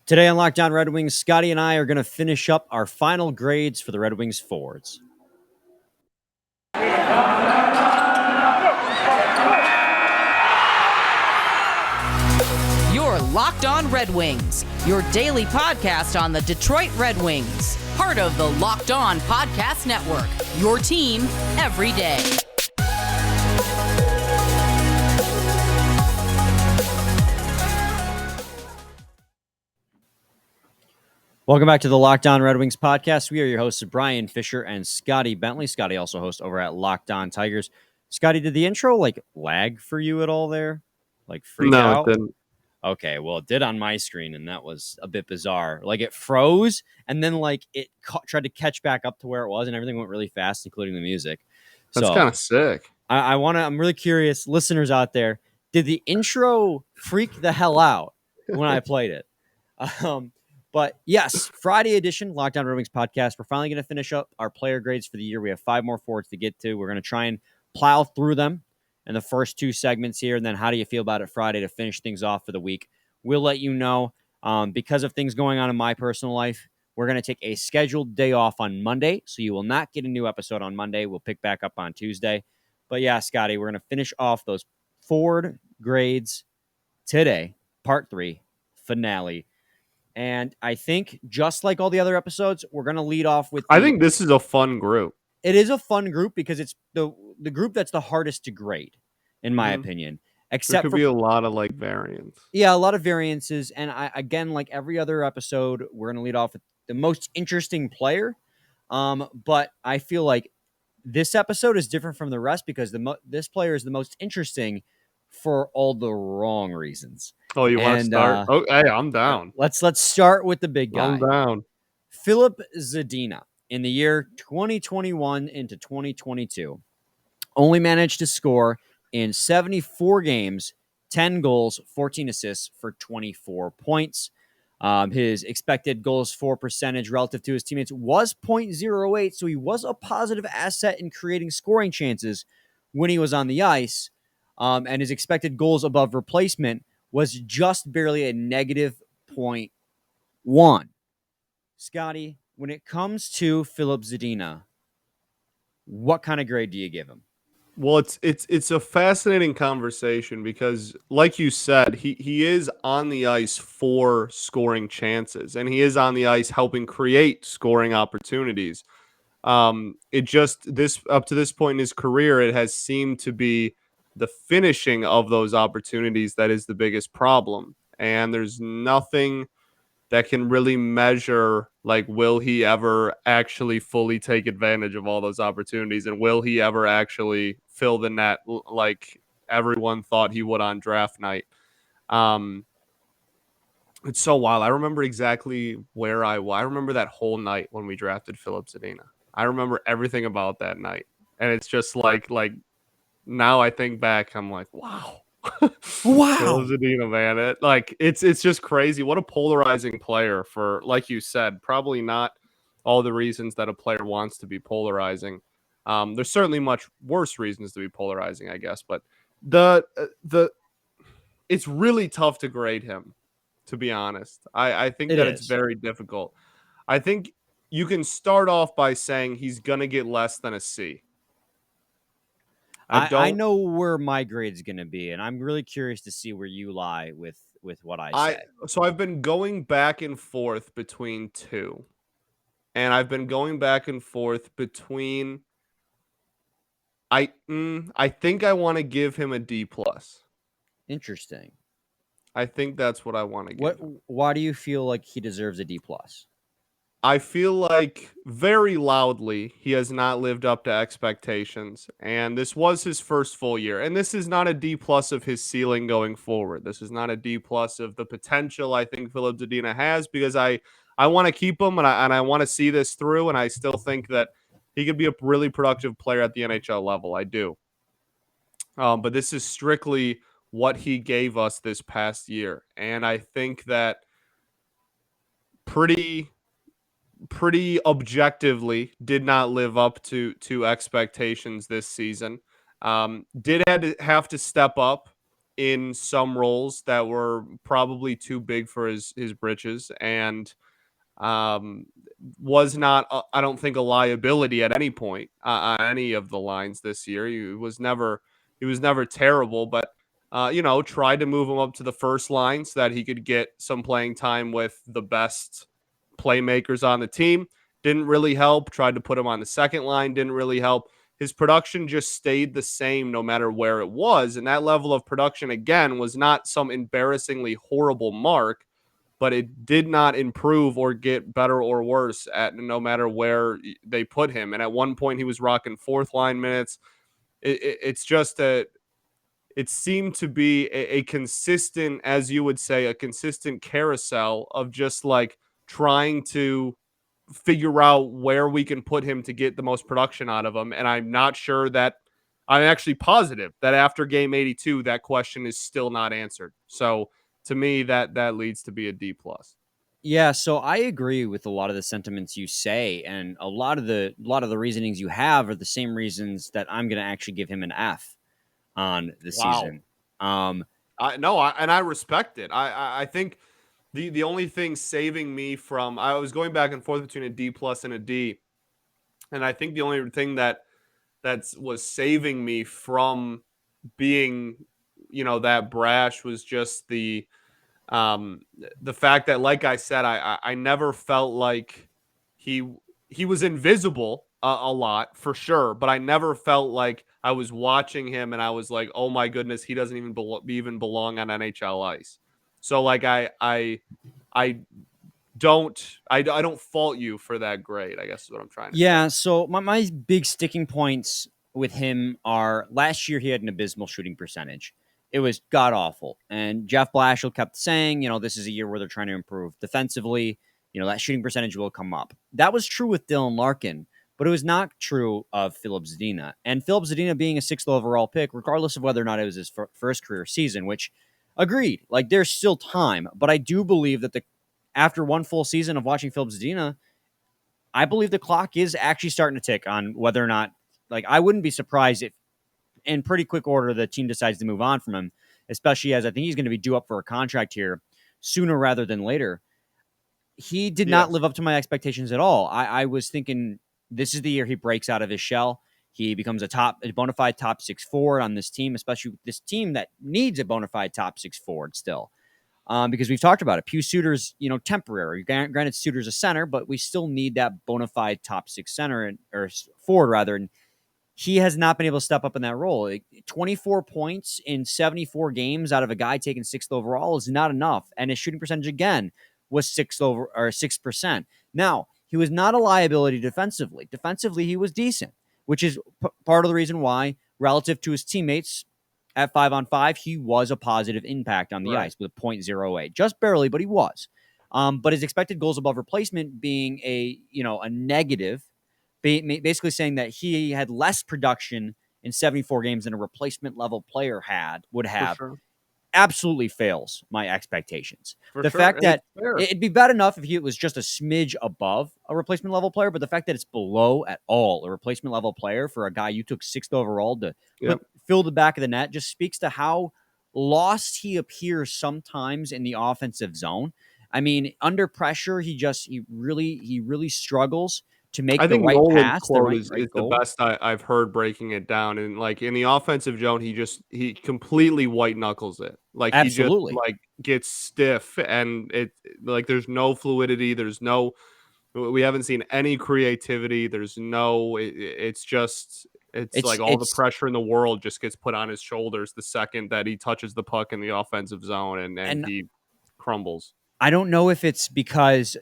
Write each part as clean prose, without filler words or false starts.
Today on Locked On Red Wings, Scotty and I are going to finish up our final grades for the Red Wings forwards. You're Locked On Red Wings, your daily podcast on the Detroit Red Wings. Part of the Locked On Podcast Network, your team every day. Welcome back to the Locked On Red Wings podcast. We are your hosts, Brian Fisher and Scotty Bentley. Scotty also hosts over at Locked On Tigers. Scotty, did the intro lag for you at all there? Freak No, out? it didn't. Okay, well, it did on my screen, and that was a bit bizarre. It froze, and then it tried to catch back up to where it was, and everything went really fast, including the music. That's kind of sick. I'm really curious, listeners out there, did the intro freak the hell out when I played it? But yes, Friday edition, Locked On Red Wings podcast. We're finally going to finish up our player grades for the year. We have 5 more forwards to get to. We're going to try and plow through them in the first 2 segments here. And then how do you feel about it Friday to finish things off for the week? We'll let you know. Because of things going on in my personal life, we're going to take a scheduled day off on Monday. So you will not get a new episode on Monday. We'll pick back up on Tuesday. But yeah, Scotty, we're going to finish off those forward grades today, part 3, finale. And I think, just like all the other episodes, we're going to lead off with... I think this is a fun group. It is a fun group because it's the group that's the hardest to grade, in my opinion. Except there could be a lot of variance. Yeah, a lot of variances. And again, like every other episode, we're going to lead off with the most interesting player. But I feel like this episode is different from the rest because this player is the most interesting for all the wrong reasons. Oh, you want to start? Hey, I'm down. Let's start with the big guy. I'm down. Filip Zadina, in the year 2021 into 2022, only managed to score in 74 games, 10 goals, 14 assists for 24 points. His expected goals for percentage relative to his teammates was .08, so he was a positive asset in creating scoring chances when he was on the ice. And his expected goals above replacement was just barely a negative .1. Scotty, when it comes to Filip Zadina, what kind of grade do you give him? Well, it's a fascinating conversation because, like you said, he is on the ice for scoring chances, and he is on the ice helping create scoring opportunities. It just up to this point in his career, it has seemed to be the finishing of those opportunities that is the biggest problem. And there's nothing that can really measure, will he ever actually fully take advantage of all those opportunities? And will he ever actually fill the net like everyone thought he would on draft night? It's so wild. I remember exactly where I was. I remember that whole night when we drafted Filip Zadina. I remember everything about that night. And it's just like now I think back, I'm like, wow. Wow. Filip Zadina, man. It's just crazy. What a polarizing player for, like you said, probably not all the reasons that a player wants to be polarizing. There's certainly much worse reasons to be polarizing, I guess, but it's really tough to grade him, to be honest. I think it's very difficult. I think you can start off by saying he's going to get less than a C. I know where my grade's going to be, and I'm really curious to see where you lie with what I said. So I've been going back and forth between 2. And I've been going back and forth between I think I want to give him a D+. Interesting. I think that's what I want to give him. Why do you feel like he deserves a D+? I feel like very loudly he has not lived up to expectations, and this was his first full year. And this is not a D+ of his ceiling going forward. This is not a D+ of the potential I think Filip Zadina has, because I want to keep him and I want to see this through, and I still think that he could be a really productive player at the NHL level. I do. But this is strictly what he gave us this past year, and I think that pretty objectively did not live up to expectations this season. Did have to step up in some roles that were probably too big for his britches, and um, was not, I don't think, a liability at any point on any of the lines this year. He was never terrible, but tried to move him up to the first line so that he could get some playing time with the best playmakers on the team. Didn't really help. Tried to put him on the second line. Didn't really help. His production just stayed the same no matter where it was. And that level of production, again, was not some embarrassingly horrible mark, but it did not improve or get better or worse at no matter where they put him. And at one point, he was rocking fourth line minutes. It's just it seemed to be a consistent, as you would say, a consistent carousel of just like trying to figure out where we can put him to get the most production out of him. And I'm not sure that I'm actually positive that after game 82, that question is still not answered. So to me, that leads to be a D plus. Yeah, so I agree with a lot of the sentiments you say, and a lot of the reasonings you have are the same reasons that I'm going to actually give him an F on the Wow. season. Um, I respect it. I think the only thing saving me from, I was going back and forth between a D plus and a D, and I think the only thing that was saving me from being, that brash was just um the fact that, like I said, I never felt like he he was invisible a lot for sure, but I never felt like I was watching him and I was like, oh my goodness, he doesn't even belong on NHL ice. So like I I don't fault you for that grade, I guess is what I'm trying to say. yeah, so my big sticking points with him are last year he had an abysmal shooting percentage. It was god awful. And Jeff Blashill kept saying, this is a year where they're trying to improve defensively. That shooting percentage will come up. That was true with Dylan Larkin, but it was not true of Filip Zadina. And Filip Zadina being a sixth overall pick, regardless of whether or not it was his first career season, which agreed, like there's still time. But I do believe that after one full season of watching Filip Zadina, I believe the clock is actually starting to tick on whether or not, like, I wouldn't be surprised if in pretty quick order the team decides to move on from him, especially as I think he's going to be due up for a contract here sooner rather than later. He did not Yes. live up to my expectations at all. I was thinking this is the year he breaks out of his shell. He becomes a bona fide top six forward on this team, especially this team that needs a bona fide top six forward still. Because we've talked about it. Pius Suter's, temporary. Granted, Suter's a center, but we still need that bona fide top six center or forward rather. And he has not been able to step up in that role. 24 points in 74 games out of a guy taken sixth overall is not enough. And his shooting percentage again was 6%. Now, he was not a liability defensively. Defensively, he was decent, which is part of the reason why, relative to his teammates, at 5-on-5, he was a positive impact on the ice with a .08, just barely, but he was. But his expected goals above replacement being a negative, basically saying that he had less production in 74 games than a replacement level player would For have. sure. Absolutely fails my expectations. For The sure. fact And that it's fair. it'd be bad enough if he was just a smidge above a replacement level player, but the fact that it's below at all a replacement level player for a guy you took sixth overall to Yep. fill the back of the net just speaks to how lost he appears sometimes in the offensive zone. I mean, under pressure, he really struggles to make I the think right Nolan's pass, the quote right is the goal. best I've heard breaking it down. And like in the offensive zone, he completely white knuckles it. Like he just Absolutely. like gets stiff, and it like there's no fluidity. We haven't seen any creativity. It's just it's It's like all the it's pressure in the world just gets put on his shoulders the second that he touches the puck in the offensive zone, and and he crumbles. I don't know if it's because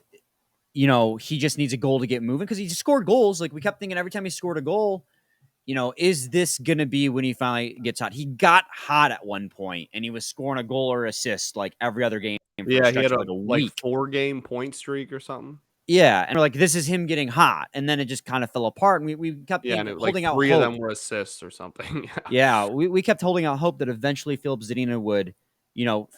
he just needs a goal to get moving because he just scored goals. Like we kept thinking every time he scored a goal, is this going to be when he finally gets hot? He got hot at one point and he was scoring a goal or assist like every other game for a Yeah, he stretch had of a like a like week. 4-game point streak or something. Yeah. And we're like, this is him getting hot. And then it just kind of fell apart. And we kept Yeah, and like holding out 3 of hope. them were assists or something. Yeah. Yeah. We kept holding out hope that eventually Filip Zadina would,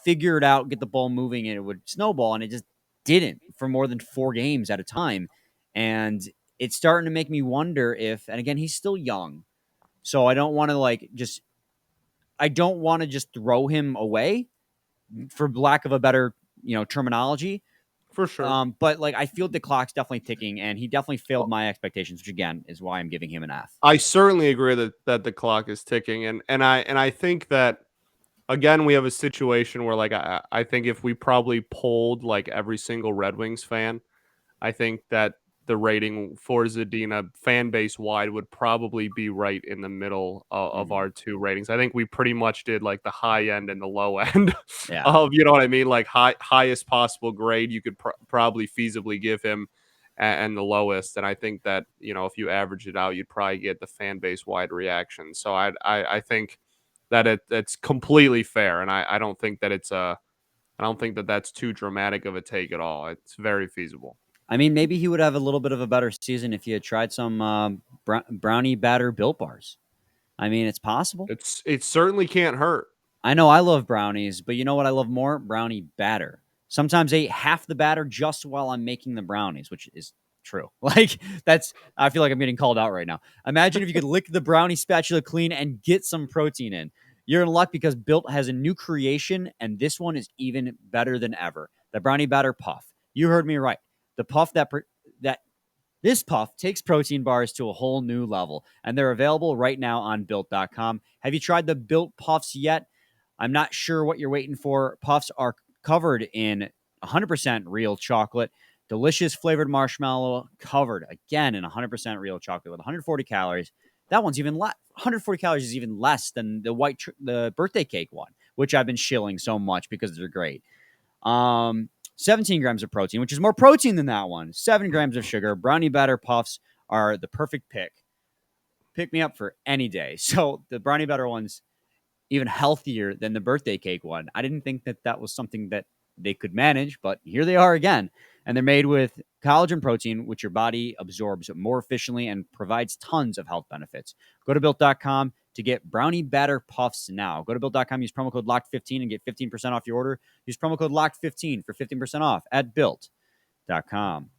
figure it out, get the ball moving, and it would snowball. And it just didn't for more than 4 games at a time. And it's starting to make me wonder if, and again, he's still young. So I don't want to like just I don't want to just throw him away for lack of a better, terminology. For sure. But like I feel the clock's definitely ticking, and he definitely failed my expectations, which again is why I'm giving him an F. I certainly agree that the clock is ticking, and I think that again we have a situation where like I think if we probably polled like every single Red Wings fan, I think that the rating for Zadina fan base wide would probably be right in the middle of Mhm. our two ratings. I think we pretty much did like the high end and the low end Yeah. of, you know what I mean? Like highest possible grade you could probably feasibly give him and the lowest. And I think that, if you average it out, you'd probably get the fan base wide reaction. So I think that it's completely fair. And I don't think that I don't think that that's too dramatic of a take at all. It's very feasible. I mean, maybe he would have a little bit of a better season if he had tried some brownie batter Built Bars. I mean, it's possible. It certainly can't hurt. I know I love brownies, but you know what I love more? Brownie batter. Sometimes I eat half the batter just while I'm making the brownies, which is true. Like I feel like I'm getting called out right now. Imagine if you could lick the brownie spatula clean and get some protein in. You're in luck because Built has a new creation, and this one is even better than ever. The brownie batter puff. You heard me right. The puff that this puff takes protein bars to a whole new level, and they're available right now on built.com. Have you tried the Built Puffs yet? I'm not sure what you're waiting for. Puffs are covered in 100% real chocolate, delicious flavored marshmallow covered again in 100% real chocolate with 140 calories. That one's even less. 140 calories is even less than the birthday cake one, which I've been shilling so much because they're great. 17 grams of protein, which is more protein than that one. 7 grams of sugar. Brownie batter puffs are the perfect pick. Pick me up for any day. So the brownie batter one's even healthier than the birthday cake one. I didn't think that was something that they could manage, but here they are again. And they're made with collagen protein, which your body absorbs more efficiently and provides tons of health benefits. Go to built.com to get brownie batter puffs now. Go to built.com, use promo code LOCKED15 and get 15% off your order. Use promo code LOCKED15 for 15% off at built.com.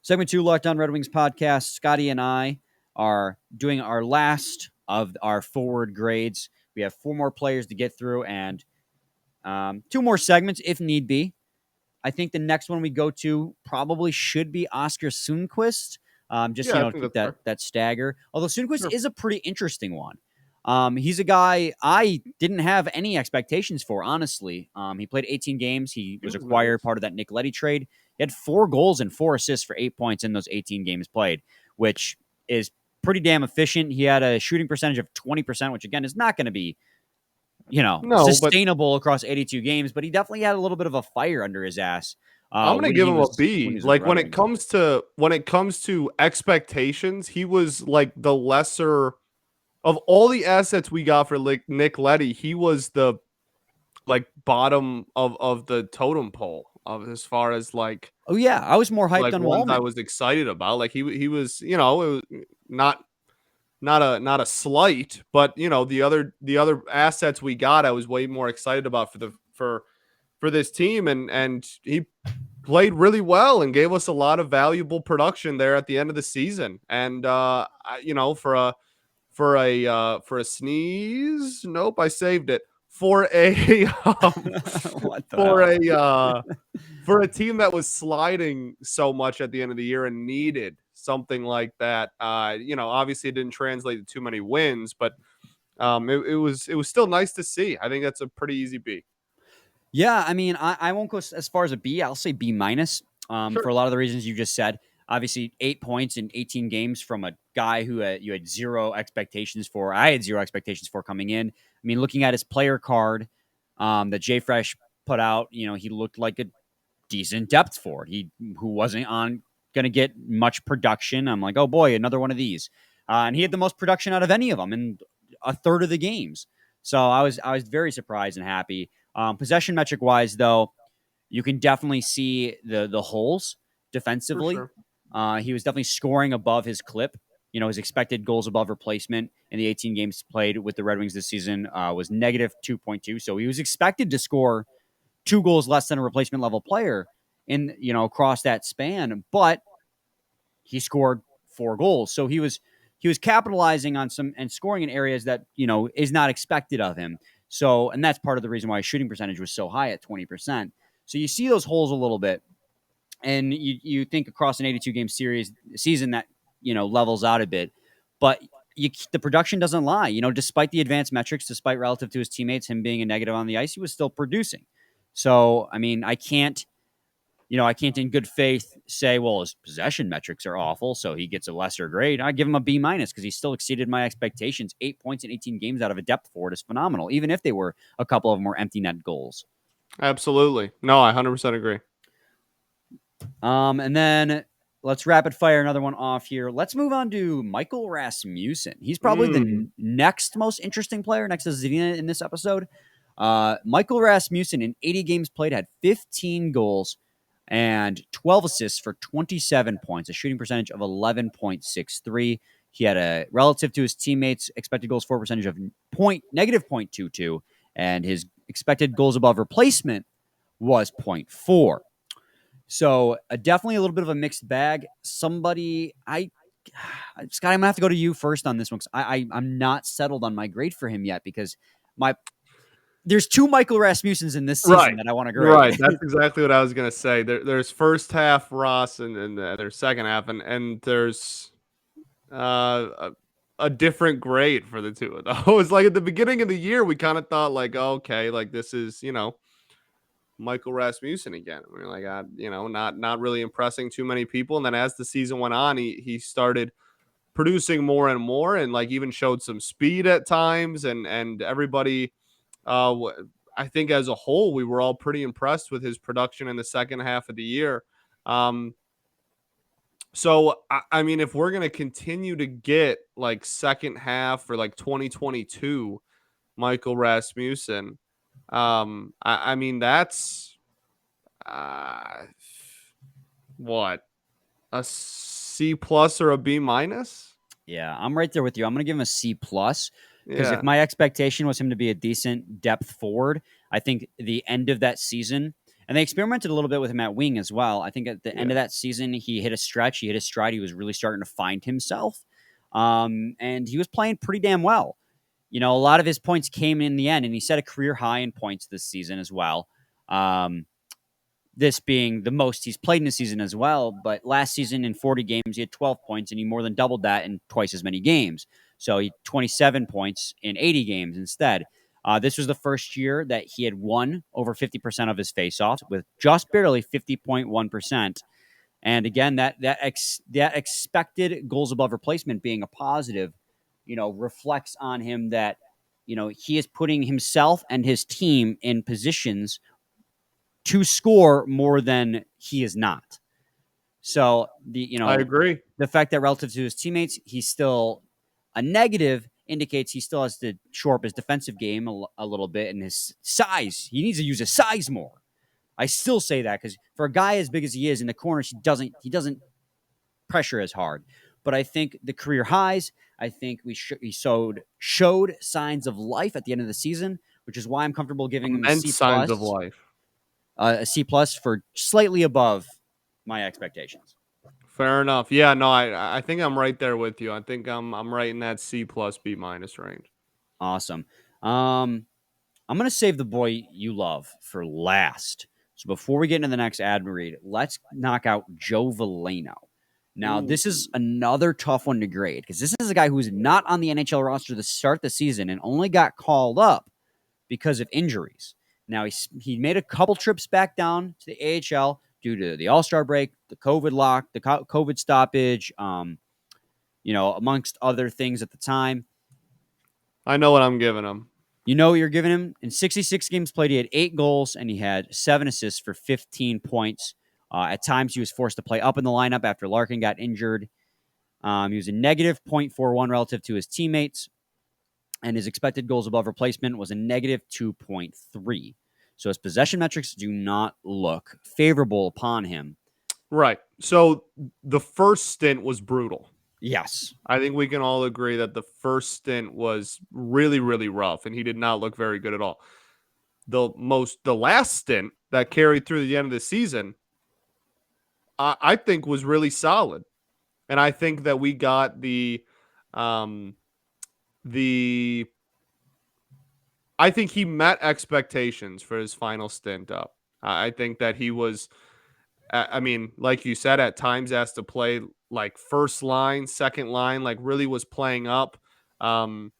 Segment 2, Locked On Red Wings podcast. Scotty and I are doing our last of our forward grades. We have 4 more players to get through and 2 more segments if need be. I think the next one we go to probably should be Oscar Sundquist. Just, Yeah, I think keep that's fair. that stagger. Although Sundquist Sure. is a pretty interesting one. He's a guy I didn't have any expectations for, honestly. He played 18 games. He was acquired, Nice. part of that Nick Leddy trade. He had 4 goals and 4 assists for 8 points in those 18 games played, which is pretty damn efficient. He had a shooting percentage of 20%, which again is not going to be, No, but sustainable across 82 games, but he definitely had a little bit of a fire under his ass. I'm gonna When give he him a was B. with the Like Red Wings. when it comes to expectations, he was like the lesser of all the assets we got for like Nick Leddy. He was the like bottom of the totem pole of as far as Oh yeah, I was more hyped on ones I Wallman. was excited about. Like he was, it was not a slight, but the other assets we got, I was way more excited about for this team, and he played really well and gave us a lot of valuable production there at the end of the season. And for a sneeze, nope, I saved it. For a What the for hell? for a team that was sliding so much at the end of the year and needed something like that, obviously it didn't translate to too many wins, but it was still nice to see. I think that's a pretty easy B. Yeah, I mean, I won't go as far as a B. I'll say B minus. For Sure. a lot of the reasons you just said. Obviously, 8 points in 18 games from a guy who you had zero expectations for. I had zero expectations for coming in. I mean, looking at his player card that Jay Fresh put out, he looked like a decent depth forward. Who wasn't on going to get much production. I'm like, oh boy, another one of these. And he had the most production out of any of them in a third of the games. So I was very surprised and happy. Possession metric wise, though, you can definitely see the holes For defensively. sure. He was definitely scoring above his clip. His expected goals above replacement in the 18 games played with the Red Wings this season was negative 2.2. So he was expected to score 2 goals less than a replacement level player across that span, but he scored 4 goals. So he was he was capitalizing on some and scoring in areas that, is not expected of him. So, and that's part of the reason why his shooting percentage was so high at 20%. So you see those holes a little bit, and you think across an 82 game season that, levels out a bit, but the production doesn't lie. Despite the advanced metrics, despite relative to his teammates, him being a negative on the ice, he was still producing. So, I mean, I can't in good faith say, well, his possession metrics are awful, so he gets a lesser grade. I give him a B- because he still exceeded my expectations. 8 points in 18 games out of a depth forward is phenomenal, even if they were a couple of more empty net goals. Absolutely. No, I 100% agree. And then let's rapid fire another one off here. Let's move on to Michael Rasmussen. He's probably the next most interesting player next to Zadina in this episode. Michael Rasmussen in 80 games played had 15 goals and 12 assists for 27 points, a shooting percentage of 11.63. He had a relative to his teammates expected goals for percentage of negative 0.22, and his expected goals above replacement was 0.4. So definitely a little bit of a mixed bag. Scott, I'm gonna have to go to you first on this one because I'm not settled on my grade for him yet because there's two Michael Rasmussens in this season that I want to grade. Right, that's exactly what I was gonna say. There's first half Ross and there's second half, and there's a different grade for the two of those. It's like at the beginning of the year, we kind of thought like, okay, like this is Michael Rasmussen again. We were like, not really impressing too many people. And then as the season went on, he started producing more and more, and like even showed some speed at times. And everybody, I think as a whole, we were all pretty impressed with his production in the second half of the year. So I mean, if we're gonna continue to get like second half for like 2022, Michael Rasmussen, I mean that's what, a C plus or a B minus? Yeah, I'm right there with you. I'm going to give him a C plus because Yeah, if my expectation was him to be a decent depth forward, I think the end of that season, and they experimented a little bit with him at wing as well. I think at the end of that season, he hit a stretch, he hit a stride. He was really starting to find himself, and he was playing pretty damn well. A lot of his points came in the end, and he set a career high in points this season as well. This being the most he's played in a season as well. But last season in 40 games, he had 12 points, and he more than doubled that in twice as many games. So he 27 points in 80 games instead. This was the first year that he had won over 50% of his faceoffs with just barely 50.1%. And again, that expected goals above replacement being a positive, reflects on him that, he is putting himself and his team in positions to score more than he is not. So I agree. The fact that relative to his teammates, he's still a negative indicates he still has to shore up his defensive game a little bit, and his size. He needs to use his size more. I still say that because for a guy as big as he is in the corners, he doesn't pressure as hard. But I think the career highs, I think he showed signs of life at the end of the season, which is why I'm comfortable giving him a Immense C signs plus. of life. A C plus for slightly above my expectations. Fair enough. Yeah, no, I think I'm right there with you. I think I'm right in that C plus B minus range. Awesome. I'm gonna save the boy you love for last. So before we get into the next ad read, let's knock out Joe Veleno. Now, this is another tough one to grade because this is a guy who's not on the NHL roster to start the season and only got called up because of injuries. Now, he made a couple trips back down to the AHL due to the All-Star break, the COVID lock, the COVID stoppage, amongst other things at the time. I know what I'm giving him. You know what you're giving him? In 66 games played, he had 8 goals and he had 7 assists for 15 points. At times, he was forced to play up in the lineup after Larkin got injured. He was a negative 0.41 relative to his teammates, and his expected goals above replacement was a negative 2.3. So his possession metrics do not look favorable upon him. Right. So the first stint was brutal. Yes. I think we can all agree that the first stint was really, really rough, and he did not look very good at all. The last stint that carried through the end of the season, I think was really solid. And I think that we got the The I think he met expectations for his final stint up. I think that he was, I mean, like you said, at times asked to play like first line, second line, like really was playing up. Um,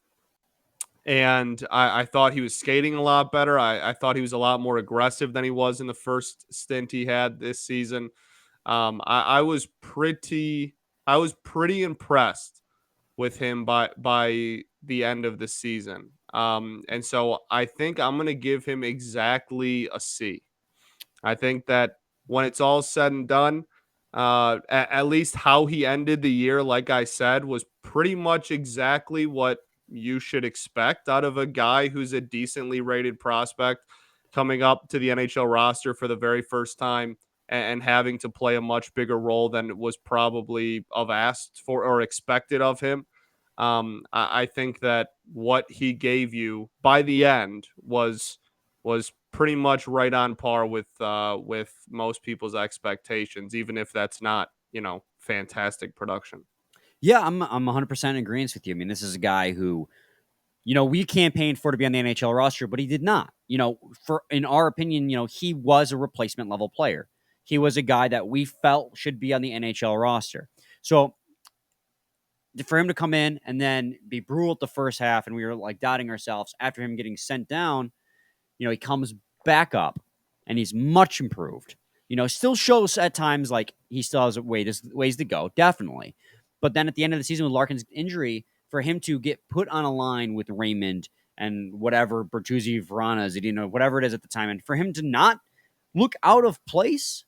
and I thought he was skating a lot better. I thought he was a lot more aggressive than he was in the first stint he had this season. I was pretty impressed with him by the end of the season. And so I think I'm gonna give him exactly a C. I think that when it's all said and done, at least how he ended the year, like I said, was pretty much exactly what you should expect out of a guy who's a decently rated prospect coming up to the NHL roster for the very first time and having to play a much bigger role than was probably of asked for or expected of him. I think that what he gave you by the end was pretty much right on par with most people's expectations, even if that's not, fantastic production. Yeah, I'm 100% in agreement with you. I mean, this is a guy who, we campaigned for to be on the NHL roster, but he did not. For in our opinion, he was a replacement level player. He was a guy that we felt should be on the NHL roster. So for him to come in and then be brutal at the first half, and we were like doubting ourselves after him getting sent down, he comes back up and he's much improved. Still shows at times like he still has ways to go, definitely. But then at the end of the season with Larkin's injury, for him to get put on a line with Raymond and whatever, Bertuzzi, Verana, Zadina, whatever it is at the time, and for him to not look out of place,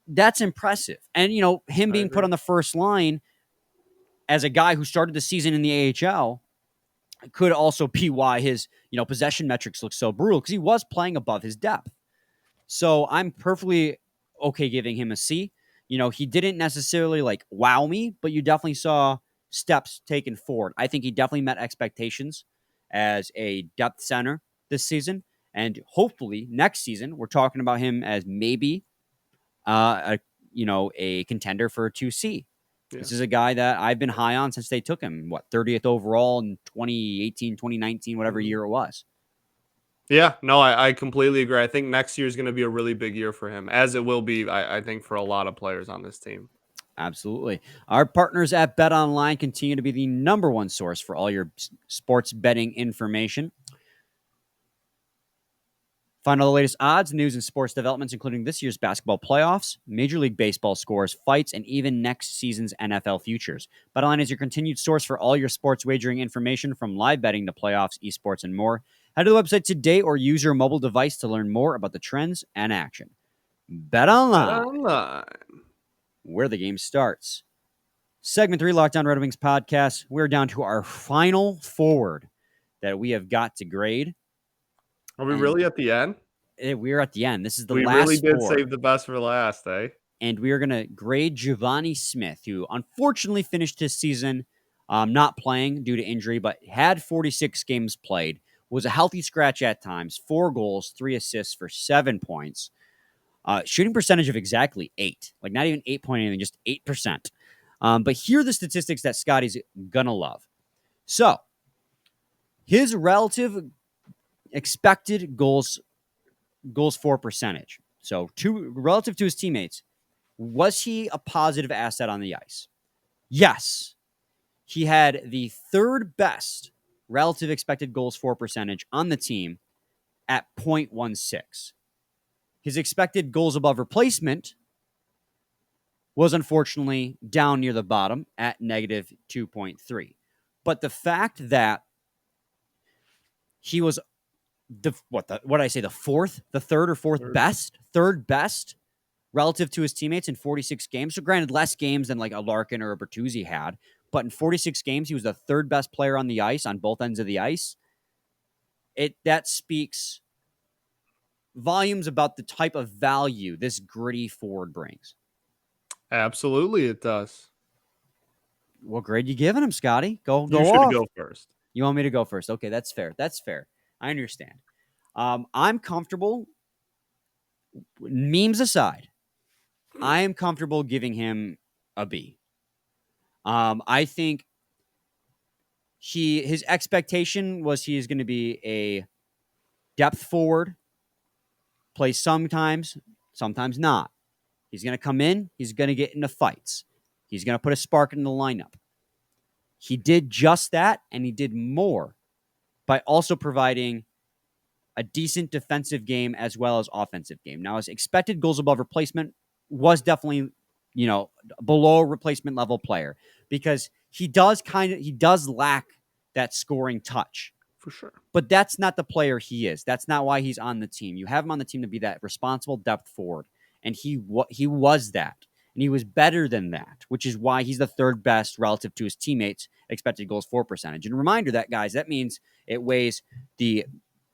that's impressive. And, him I being put agree. on the first line as a guy who started the season in the AHL could also be why his, possession metrics look so brutal because he was playing above his depth. So I'm perfectly okay giving him a C. He didn't necessarily like wow me, but you definitely saw steps taken forward. I think he definitely met expectations as a depth center this season. And hopefully next season, we're talking about him as maybe a contender for a 2C. Yeah. This is a guy that I've been high on since they took him, 30th overall in 2018, 2019, whatever Mhm. year it was. Yeah, no, I completely agree. I think next year is going to be a really big year for him, as it will be, I think, for a lot of players on this team. Absolutely. Our partners at BetOnline continue to be the number one source for all your sports betting information. Find all the latest odds, news, and sports developments, including this year's basketball playoffs, Major League Baseball scores, fights, and even next season's NFL futures. BetOnline is your continued source for all your sports wagering information, from live betting to playoffs, esports, and more. Head to the website today or use your mobile device to learn more about the trends and action. Bet BetOnline, online. where the game starts. Segment 3, Lockdown Red Wings podcast. We're down to our final forward that we have got to grade. Are we And really at the end? we're at the end. This is the We really last did four. save the best for last, eh? And we are going to grade Giovanni Smith, who unfortunately finished his season not playing due to injury, but had 46 games played, was a healthy scratch at times, 4 goals, 3 assists for 7 points, shooting percentage of exactly 8, like not even 8 point anything, just 8%. But here are the statistics that Scotty's going to love. So his relative expected goals for percentage. So relative to his teammates, was he a positive asset on the ice? Yes. He had the third best relative expected goals for percentage on the team at 0.16. His expected goals above replacement was unfortunately down near the bottom at negative 2.3. But the fact that he was the third best relative to his teammates in 46 games. So granted, less games than like a Larkin or a Bertuzzi had, but in 46 games, he was the third best player on the ice on both ends of the ice. That speaks volumes about the type of value this gritty forward brings. Absolutely, it does. What grade you giving him, Scotty? Go You should off. go first. You want me to go first? Okay, that's fair. I understand. I'm comfortable. Memes aside, I am comfortable giving him a B. I think his expectation was he is going to be a depth forward, play sometimes not. He's going to come in, he's going to get into fights. He's going to put a spark in the lineup. He did just that, and he did more by also providing a decent defensive game as well as offensive game. Now, his expected goals above replacement was definitely, below replacement level player because he does lack that scoring touch. For sure. But that's not the player he is. That's not why he's on the team. You have him on the team to be that responsible depth forward, and he was that. And he was better than that, which is why he's the third best relative to his teammates' expected goals for percentage. And reminder that, guys, that means it weighs the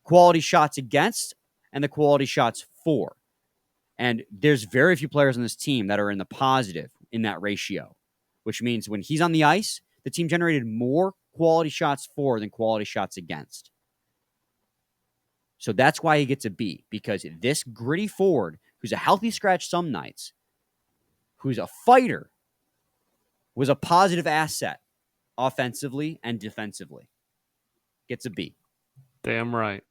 quality shots against and the quality shots for. And there's very few players on this team that are in the positive in that ratio, which means when he's on the ice, the team generated more quality shots for than quality shots against. So that's why he gets a B, because this gritty forward, who's a healthy scratch some nights, who's a fighter, was a positive asset offensively and defensively. Gets a B. Damn right.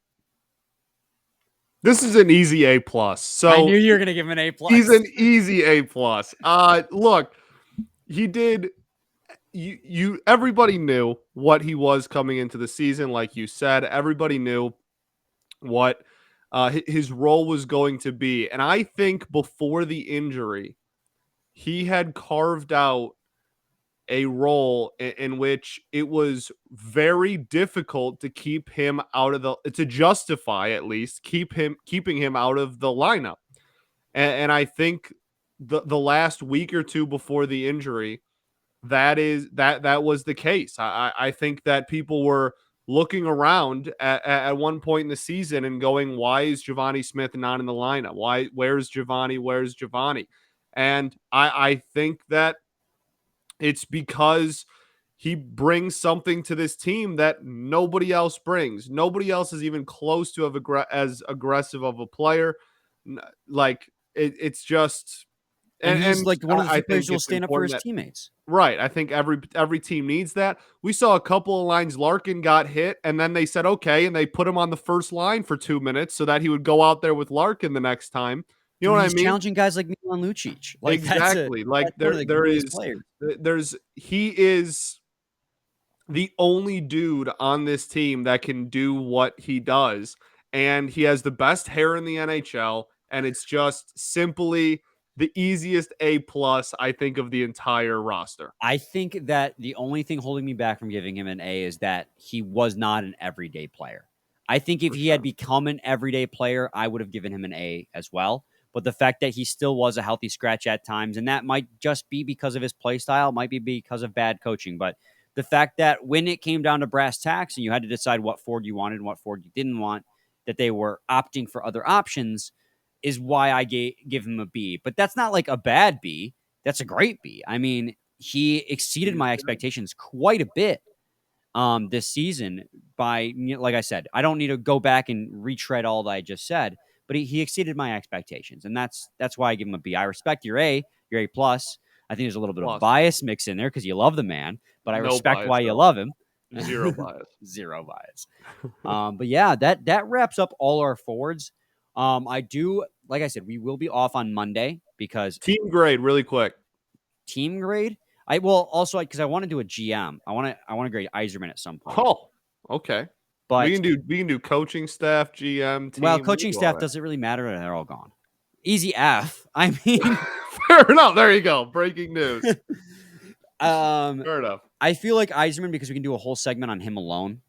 This is an easy A+. So I knew you were going to give him an A+. He's an easy A+. Look, he did. Everybody knew what he was coming into the season. Like you said, everybody knew what his role was going to be. And I think before the injury, he had carved out a role in which it was very difficult to keep him out of to justify at least keeping him out of the lineup. And I think the last week or two before the injury, that was the case. I think that people were looking around at one point in the season and going, why is Giovanni Smith not in the lineup? Where's Giovanni? Where's Giovanni? And I think that it's because he brings something to this team that nobody else brings. Nobody else is even close to as aggressive of a player. Like it's just, and he's like one of the players who will stand up for his teammates. Right. I think every team needs that. We saw a couple of lines. Larkin got hit, and then they said, okay, and they put him on the first line for 2 minutes so that he would go out there with Larkin the next time. You know what I mean? Challenging guys like Milan Lucic. Like, exactly. He is the only dude on this team that can do what he does. And he has the best hair in the NHL. And it's just simply the easiest A+, I think, of the entire roster. I think that the only thing holding me back from giving him an A is that he was not an everyday player. I think if he had become an everyday player, I would have given him an A as well. But the fact that he still was a healthy scratch at times, and that might just be because of his play style, might be because of bad coaching. But the fact that when it came down to brass tacks and you had to decide what forward you wanted and what forward you didn't want, that they were opting for other options is why I give him a B. But that's not like a bad B. That's a great B. I mean, he exceeded my expectations quite a bit this season by, like I said, I don't need to go back and retread all that I just said. But he exceeded my expectations, and that's why I give him a B. I respect your A+. I think there's a little bit of bias mix in there because you love the man, but I respect why you love him. Zero bias. Zero bias. But yeah, that wraps up all our forwards. I do, like I said, we will be off on Monday because team grade really quick. Team grade. I will also because I want to do a GM. I want to grade Yzerman at some point. Oh, okay. But we can do coaching staff, GM, team. Well, coaching staff doesn't really matter. They're all gone. Easy F. I mean, fair enough. There you go. Breaking news. Fair enough. I feel like Yzerman because we can do a whole segment on him alone.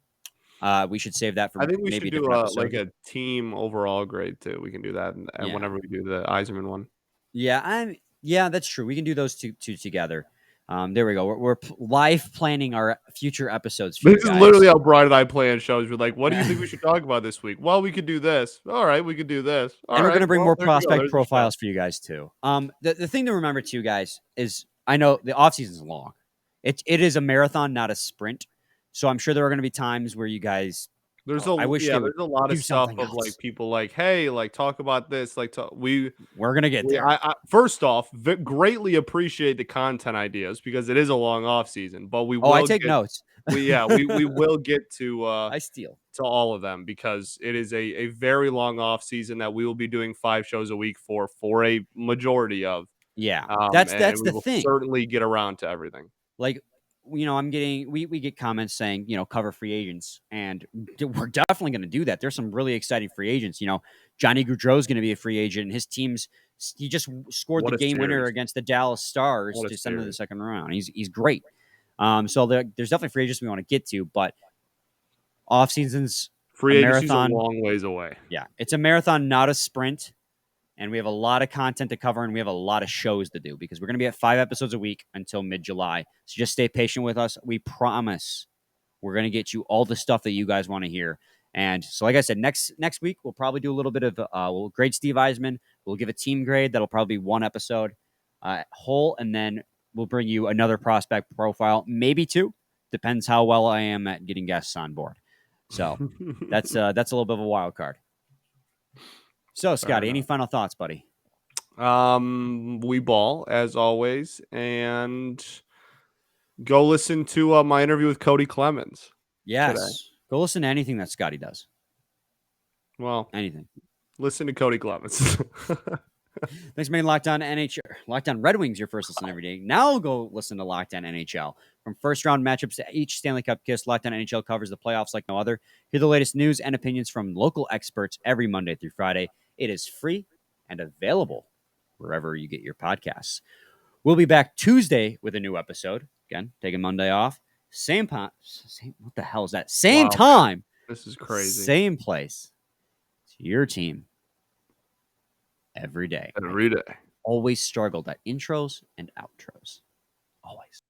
We should save that for. I think we maybe should do a team overall grade too. We can do that, and whenever we do the Yzerman one. Yeah, that's true. We can do those two together. There we go. We're live planning our future episodes. This is literally how Brian and I plan shows. We're like, what do you think we should talk about this week? Well, we could do this. All right, we could do this. And we're going to bring more prospect profiles for you guys too. The thing to remember too, guys, is I know the offseason is long. It is a marathon, not a sprint. So I'm sure there are going to be times where you guys. There's a lot of stuff of like people like, hey, like talk about this. Like we're gonna get there. I first off, greatly appreciate the content ideas because it is a long off season, but we will I take notes. we will get I steal. to all of them because it is a very long off season that we will be doing 5 shows a week for a majority of. Yeah, that's And we the will thing. certainly get around to everything. Like, I'm getting we get comments saying, cover free agents, and we're definitely going to do that. There's some really exciting free agents. Johnny Gaudreau is going to be a free agent, and his team's he just scored the What a game winner series. against the Dallas Stars What a to send them to the series. second round. He's great. So there's definitely free agents we want to get to, but off season's a Free agency's a marathon. long ways away. Yeah, it's a marathon, not a sprint. And we have a lot of content to cover, and we have a lot of shows to do because we're going to be at 5 episodes a week until mid-July. So just stay patient with us. We promise we're going to get you all the stuff that you guys want to hear. And so, like I said, next week we'll probably do a little bit of we'll grade Steve Eisman. We'll give a team grade that'll probably be 1 episode whole, and then we'll bring you another prospect profile, maybe 2. Depends how well I am at getting guests on board. So that's a little bit of a wild card. So, Scotty, any final thoughts, buddy? We ball as always, and go listen to my interview with Cody Clemens. Yes, today. Go listen to anything that Scotty does. Well, Anything. listen to Cody Clemens. Thanks for making Locked On NHL, Locked On Red Wings your first listen every day. Now go listen to Locked On NHL. From first round matchups to each Stanley Cup kiss, Locked On NHL covers the playoffs like no other. Hear the latest news and opinions from local experts every Monday through Friday. It is free and available wherever you get your podcasts. We'll be back Tuesday with a new episode. Again, taking Monday off. Same what the hell is that? Same time. This is crazy. Same place. It's your team. Every day. Every day. Always struggled at intros and outros. Always.